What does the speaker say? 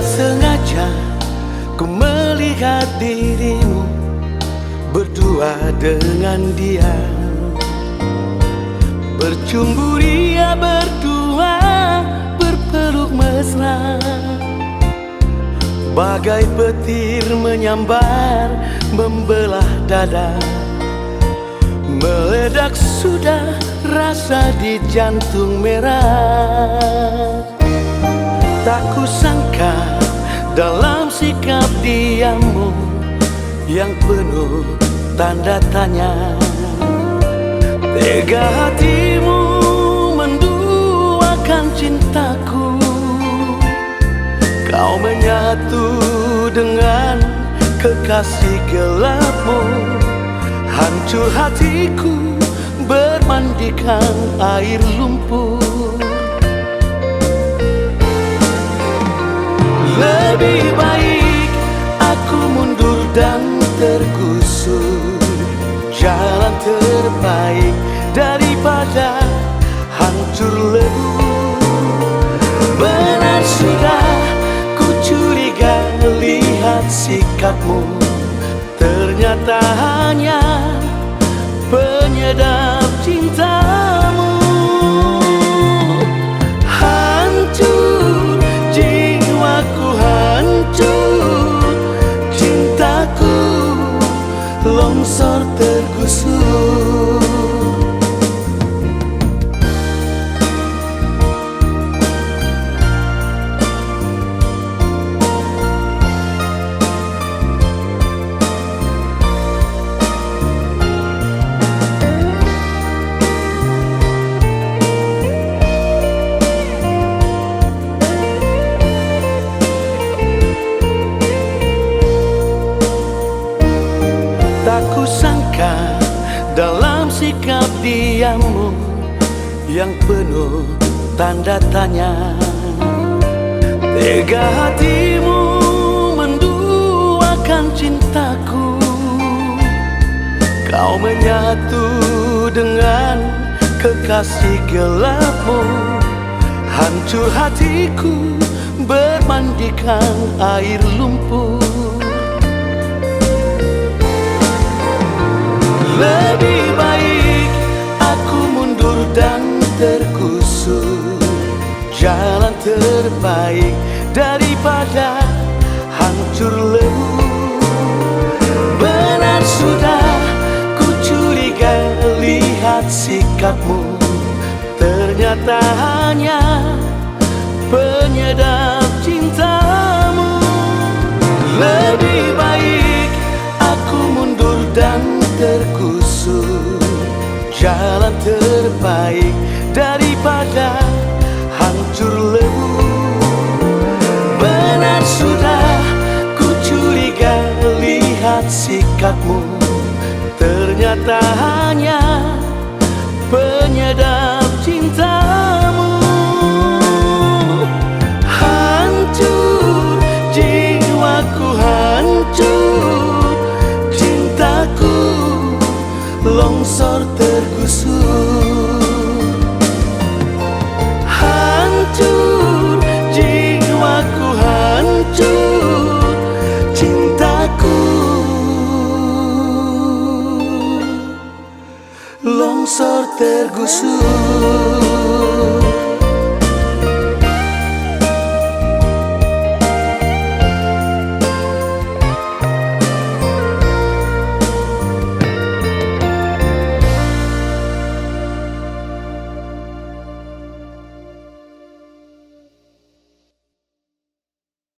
sengaja ku melihat dirimu berdua dengan dia, bercumbu ria berdua, berpeluk mesra, bagai petir menyambar membelah dada. Meledak sudah rasa di jantung merah. Tak kusangka dalam sikap diammu yang penuh tanda tanya, tega hatimu menduakan cintaku. Kau menyatu dengan kekasih gelapmu, hancur hatiku bermandikan air lumpur. Lebih baik aku mundur dan tergusur, jalan terbaik daripada hancur lebur. Benar sudah ku curiga lihat sikapmu, ternyata hanya penyedap cintamu. Hancur jiwaku, hancur cintaku, longsor tergusur. Tak kusangka dalam sikap diammu yang penuh tanda tanya, tega hatimu menduakan cintaku. Kau menyatu dengan kekasih gelapmu, hancur hatiku bermandikan air lumpur. Lebih baik aku mundur dan tergusur, jalan terbaik daripada hancur lebur. Benar sudah ku curiga lihat sikapmu, ternyata hanya penyedap cintamu. Lebih baik aku mundur dan tergusur, jalan terbaik daripada hancur lebur. Benar sudah ku curiga lihat sikapmu, ternyata hanya penyedap cintamu. Hancur jiwaku, hancur cintaku, longsor tergusur. Hancur jiwaku, hancur cintaku, longsor tergusur.